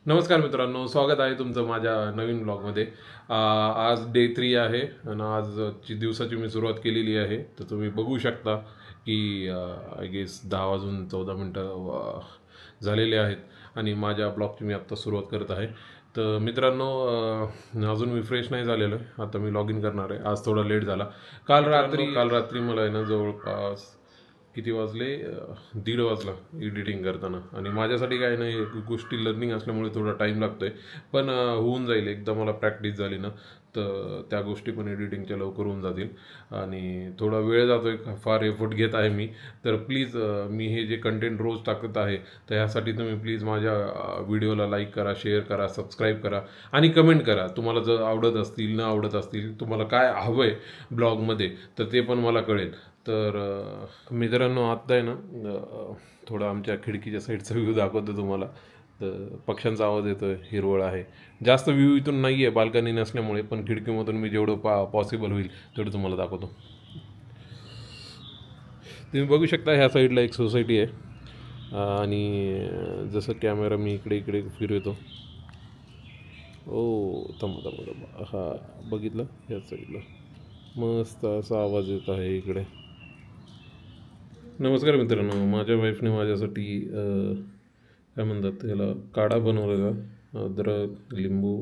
नमस्कार मित्रांनो, स्वागत आहे तुमचं माझ्या नवीन ब्लॉगमध्ये। आज डे 3 आहे आणि आजची दिवसाची मी सुरुवात केलेली आहे। तर तुम्ही बघू शकता की आय गेस 10 वाजून 14 मिनटं झालेले आहेत आणि माझ्या ब्लॉगची मी आत्ता सुरुवात करत आहे। तर मित्रांनो, अजून मी फ्रेश नाही झालेलो आहे, आता मी लॉग इन करणार आहे। आज थोडा लेट झाला। काल रात्री मला आहे ना जवळपास किती वाजले 1:30 वाजला एडिटिंग करताना। आणि माझ्यासाठी काय नाही, गोष्टी लर्निंग असल्यामुळे थोडा टाईम लागतो आहे, पण होऊन जाईल एकदा मला प्रॅक्टिस झाली ना, तर त्या गोष्टी पण एडिटिंगच्या लवकर होऊन जातील। आणि थोडा वेळ जातो आहे, फार एफर्ट घेत आहे मी। तर प्लीज मी हे जे कंटेंट रोज टाकत आहे, तर ह्यासाठी तुम्ही प्लीज माझ्या व्हिडिओला लाईक करा, शेअर करा, सबस्क्राईब करा आणि कमेंट करा। तुम्हाला जर आवडत असतील न आवडत असतील, तुम्हाला काय हवं आहे ब्लॉगमध्ये, तर ते पण मला कळेल। तर मित्रांनो, आत्ता आहे ना थोडा आमच्या खिडकीच्या साईडचा व्ह्यू दाखवतो तुम्हाला। तर पक्ष्यांचा आवाज येतो आहे, हिरवळ आहे। जास्त व्ह्यू इथून नाही आहे बाल्कनी नसल्यामुळे, पण खिडकीमधून मी जेवढं पॉसिबल होईल तेवढं तुम्हाला दाखवतो। तुम्ही बघू शकता ह्या साईडला एक सोसायटी आहे आणि जसं कॅमेरा मी इकडे इकडे फिरवतो, थांबा हा बघितलं, ह्या साईडला मस्त असा आवाज येत आहे इकडे। नमस्कार मित्रांनो, माझ्या वाईफने माझ्यासाठी काय म्हणतात त्याला, काढा बनवलेला। अद्रक, लिंबू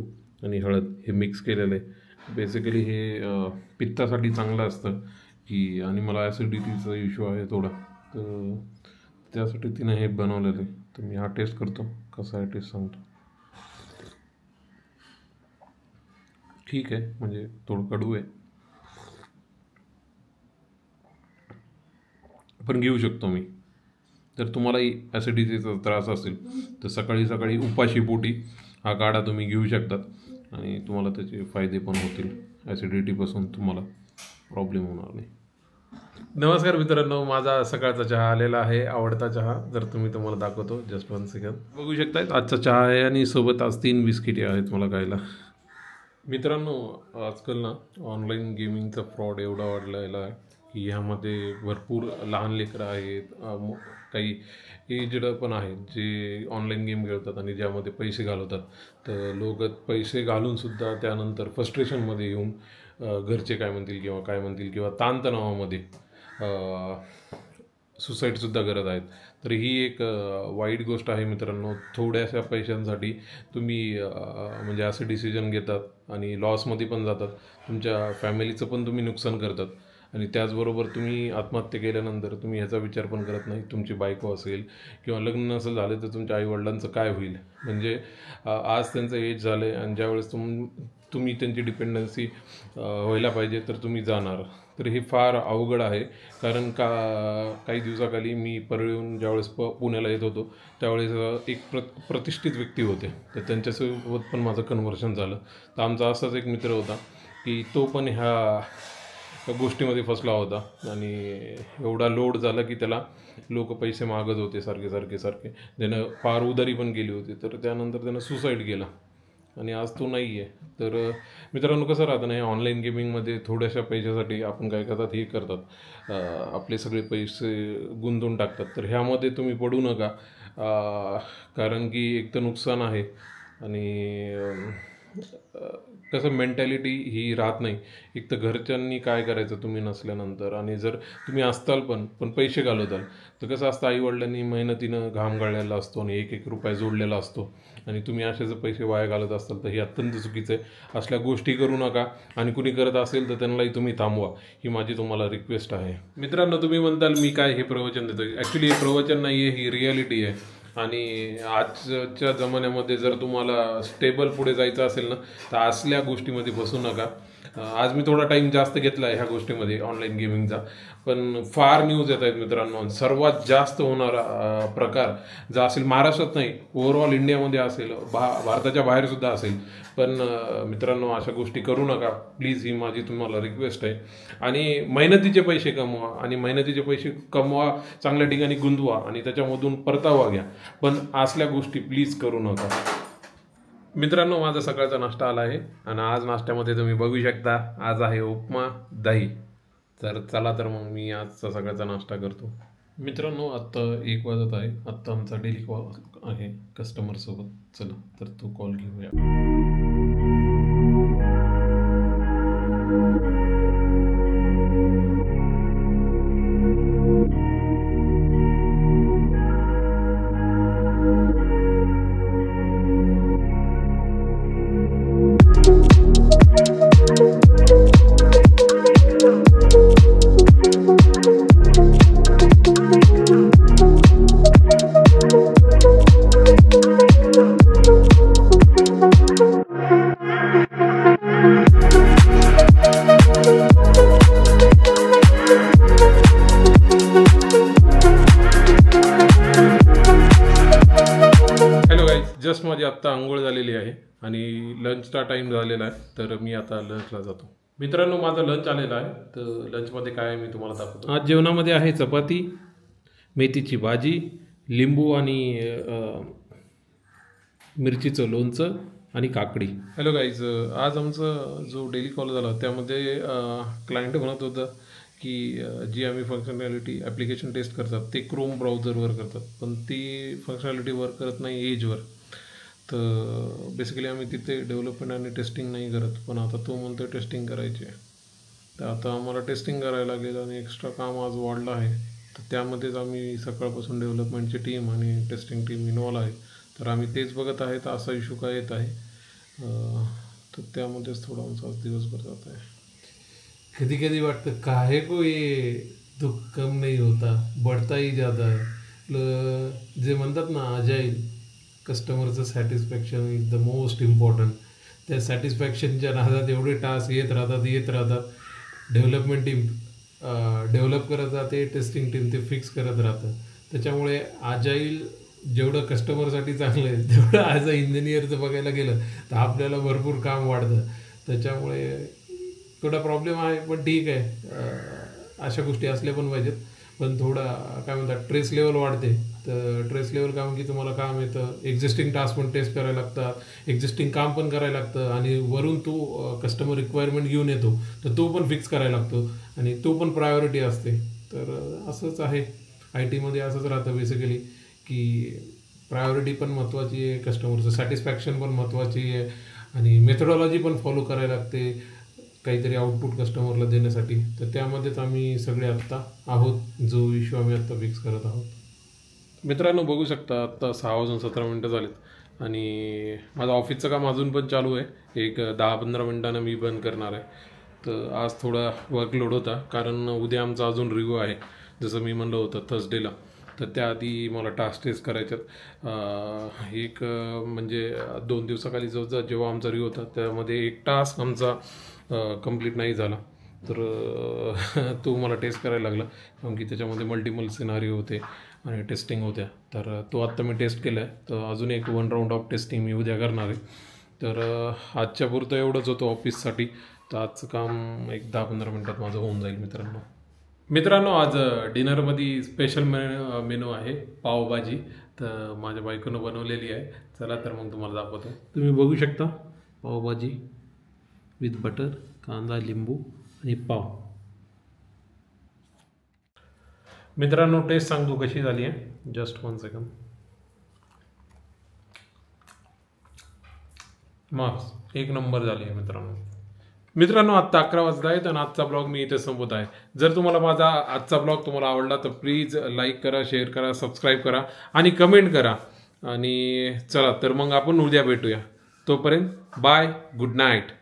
आणि हळद हे मिक्स केलेलं आहे। बेसिकली हे पित्तासाठी चांगलं असतं की, आणि मला ॲसिडिटीचा इश्यू आहे थोडा, तर त्यासाठी तिने हे बनवलेलं आहे। तर मी हा टेस्ट करतो, कसा आहे टेस्ट सांगतो। ठीक आहे, म्हणजे थोडं कडू आहे, पण घेऊ शकतो मी। जर तुम्हालाही ॲसिडिटीचा त्रास असेल तर सकाळी सकाळी उपाशी पोटी हा काढा तुम्ही घेऊ शकतात आणि तुम्हाला त्याचे फायदे पण होतील। ॲसिडिटीपासून तुम्हाला प्रॉब्लेम होणार नाही। नमस्कार मित्रांनो, माझा सकाळचा चहा आलेला आहे, आवडता चहा। जर तुम्हाला दाखवतो, जस्ट 1 सेकंड। बघू शकताय आजचा चहा आहे आणि सोबत आज 3 बिस्किटे आहेत मला खायला। मित्रांनो, आजकाल ना ऑनलाईन गेमिंगचा फ्रॉड एवढा वाढलेला आहे की ह्यामध्ये भरपूर लहान लेकरं आहेत, काही एजड पण आहेत जे ऑनलाईन गेम खेळतात आणि ज्यामध्ये पैसे घालवतात। तर लोक पैसे घालूनसुद्धा त्यानंतर फ्रस्ट्रेशनमध्ये येऊन घरचे काय म्हणतील किंवा ताणतणावामध्ये सुसाईडसुद्धा करत आहेत। तर ही एक वाईट गोष्ट आहे मित्रांनो। थोड्याशा पैशांसाठी तुम्ही म्हणजे असे डिसिजन घेतात आणि लॉसमध्ये पण जातात, तुमच्या फॅमिलीचं पण तुम्ही नुकसान करतात। आणि त्याचबरोबर तुम्ही आत्महत्या केल्यानंतर तुम्ही ह्याचा विचार पण करत नाही, तुमची बायको असेल किंवा लग्न नसेल झालं तर तुमच्या आईवडिलांचं काय होईल। म्हणजे आज त्यांचं एज झालं आहे आणि ज्यावेळेस तुम्ही त्यांची डिपेंडन्सी व्हायला पाहिजे तर तुम्ही जाणार। तर हे फार अवघड आहे, कारण काही दिवसाखाली मी परळीहून ज्यावेळेस पुण्याला येत होतो त्यावेळेस एक प्रतिष्ठित व्यक्ती होते, तर त्यांच्यासोबत पण माझं कन्व्हर्शन झालं। तर आमचा असाच एक मित्र होता की तो पण ह्या गोष्टीमध्ये फसला होता आणि एवढा लोड झाला की त्याला लोक पैसे मागत होते सारखे। त्यानं फार उधारी पण केली होती, तर त्यानंतर त्यानं सुसाईड केला आणि आज तो नाही आहे। तर मित्रांनो, कसं राहतं ना, हे ऑनलाईन गेमिंगमध्ये थोड्याशा पैशासाठी आपण काय करतात, हे करतात, आपले सगळे पैसे गुंतवून टाकतात। तर ह्यामध्ये तुम्ही पडू नका, कारण की एक तर नुकसान आहे आणि कसं मेंटॅलिटी ही राहत नाही। एक तर घरच्यांनी काय करायचं तुम्ही नसल्यानंतर, आणि जर तुम्ही असताल पण पैसे घालवताल, तर कसं असतं, आईवडिलांनी मेहनतीनं घाम गाळलेला असतो आणि एक रुपया जोडलेला असतो आणि तुम्ही असे जर पैसे वाया घालत असाल तर हे अत्यंत चुकीचं आहे। असल्या गोष्टी करू नका आणि कुणी करत असेल तर त्यांनाही तुम्ही थांबवा, ही माझी तुम्हाला रिक्वेस्ट आहे। मित्रांनो, तुम्ही म्हणताल मी काय हे प्रवचन देतो, ॲक्च्युली हे प्रवचन नाही आहे, ही रिॲलिटी आहे। आणि आजच्या जमान्यामध्ये जर तुम्हाला स्टेबल पुढे जायचं असेल ना, तर असल्या गोष्टीमध्ये बसू नका। आज मी थोडा टाईम जास्त घेतला आहे ह्या गोष्टीमध्ये, ऑनलाईन गेमिंगचा, पण फार न्यूज येत आहेत मित्रांनो। सर्वात जास्त होणारा प्रकार जो असेल महाराष्ट्रात नाही, ओव्हरऑल इंडियामध्ये असेल, भारताच्या बाहेरसुद्धा असेल। पण मित्रांनो, अशा गोष्टी करू नका प्लीज, ही माझी तुम्हाला रिक्वेस्ट आहे। आणि मेहनतीचे पैसे कमवा आणि मेहनतीचे पैसे कमवा, चांगल्या ठिकाणी गुंतवा आणि त्याच्यामधून परतावा घ्या, पण असल्या गोष्टी प्लीज करू नका। मित्रांनो, माझा सकाळचा नाश्ता आला आहे आणि आज नाश्त्यामध्ये तुम्ही बघू शकता, आज आहे उपमा दही। तर चला, तर मग मी आजचा सकाळचा नाश्ता करतो। मित्रांनो आत्ता 1 वाजत आहे. आत्ता आमचा डेली कॉल आहे कस्टमरसोबत. चला तर तो कॉल घेऊया. जस्ट माझी आत्ता आंघोळ झालेली आहे आणि लंचचा टाईम झालेला आहे, तर मी आता लंचला जातो. मित्रांनो माझा लंच आलेला आहे, तर लंचमध्ये काय आहे मी तुम्हाला दाखवतो. आज जेवणामध्ये आहे चपाती, मेथीची भाजी, लिंबू आणि मिरचीचं लोणचं आणि काकडी. हॅलो गाईज, आज आमचा जो डेली कॉल झाला त्यामध्ये क्लायंट म्हणत होता की जी आम्ही फंक्शनॅलिटी ॲप्लिकेशन टेस्ट करतात ते क्रोम ब्राउझरवर करतात, पण ती फंक्शनॅलिटी वर्क करत नाही एजवर. तर बेसिकली आम्ही तिथे डेव्हलपमेंट आणि टेस्टिंग नाही करत, पण आता तो म्हणतो टेस्टिंग करायची आहे. तर आता आम्हाला टेस्टिंग करायला लागेल आणि एक्स्ट्रा काम आज वाढलं आहे. तर त्यामध्येच आम्ही सकाळपासून डेव्हलपमेंटची टीम आणि टेस्टिंग टीम इन्वॉल्व आहे. तर आम्ही तेच बघत आहे, तर असा इश्यू काय येत आहे. तर त्यामध्येच थोडा आमचा आज दिवसभर जात आहे. कधी कधी वाटतं काहे को ये दुःख कम नहीं होता, बढ़ता ही जाता है. जे म्हणतात ना अजाईल, कस्टमरचं satisfaction is the most important. त्या सॅटिस्फॅक्शनच्या नादात एवढे टास्क येत राहतात. डेव्हलपमेंट टीम डेव्हलप करत राहते, टेस्टिंग टीम ते फिक्स करत राहतं. त्याच्यामुळे अजाईल जेवढं कस्टमरसाठी चांगलं आहे तेवढं ॲज अ इंजिनियरचं बघायला गेलं तर आपल्याला भरपूर काम वाढतं. त्याच्यामुळे थोडा प्रॉब्लेम आहे, पण ठीक आहे. अशा गोष्टी असल्या पण पाहिजेत. पण थोडा काय म्हणतात ट्रेस लेवल वाढते. तर ट्रेस लेवल काम की तुम्हाला काम येतं, एक्झिस्टिंग टास्क पण टेस्ट करायला लागतात, एक्झिस्टिंग काम पण करायला लागतं आणि वरून तू कस्टमर रिक्वायरमेंट घेऊन येतो तर तो पण फिक्स करायला लागतो आणि तो पण प्रायोरिटी असते. तर असंच आहे आय टीमध्ये, असंच राहतं बेसिकली की प्रायोरिटी पण महत्त्वाची आहे, कस्टमरचं सॅटिस्फॅक्शन पण महत्त्वाची आहे आणि मेथडॉलॉजी पण फॉलो करायला लागते काहीतरी आउटपुट कस्टमरला देण्यासाठी. तर त्यामध्येच आम्ही सगळे आत्ता आहोत, जो इश्यू आम्ही आत्ता फिक्स करत आहोत. मित्रांनो बघू शकता आत्ता 6:17 झालेत आणि माझं ऑफिसचं काम अजून पण चालू आहे. एक 10-15 मिनटानं मी बंद करणार आहे. तर आज थोडा वर्कलोड होता, कारण उद्या आमचा अजून रिव्ह्यू आहे जसं मी म्हणलं होतं थर्सडेला. तर त्याआधी मला टास्क टेस्ट करायच्यात. एक म्हणजे 2 दिवसाखाली जेव्हा आमचा रिव्ह्यू होता त्यामध्ये एक टास्क आमचा कंप्लीट नाही झाला. तर तो मला टेस्ट करायला लागला, कारण की त्याच्यामध्ये मल्टिपल सिनारिओ होते आणि टेस्टिंग होत्या. तर तो आत्ता मी टेस्ट केला आहे. तर अजून एक 1 राऊंड ऑफ टेस्टिंग मी उद्या करणार आहे. तर आजच्या पुरतं एवढंच होतं ऑफिससाठी. तर आजचं काम एक 10-15 मिनटात माझं होऊन जाईल. मित्रांनो आज डिनरमध्ये स्पेशल मेनू आहे पावभाजी. तर माझ्या बायकोनं बनवलेली आहे. चला तर मग तुम्हाला दाखवतो. तुम्ही बघू शकता पावभाजी विथ बटर, कांदा, लिंबू आणि पाव. मित्रांनो टेस्ट सांगतो कशी झाली आहे. Just 1 second. मस्त एक नंबर झाली आहे मित्रांनो आत्ता 11 वाजता आहेत आणि आजचा ब्लॉग मी इथे संपवत आहे. जर तुम्हाला माझा आजचा ब्लॉग तुम्हाला आवडला तर प्लीज लाईक करा, शेअर करा, सबस्क्राईब करा आणि कमेंट करा. आणि चला तर मग आपण उद्या भेटूया. तोपर्यंत बाय, गुड नाईट.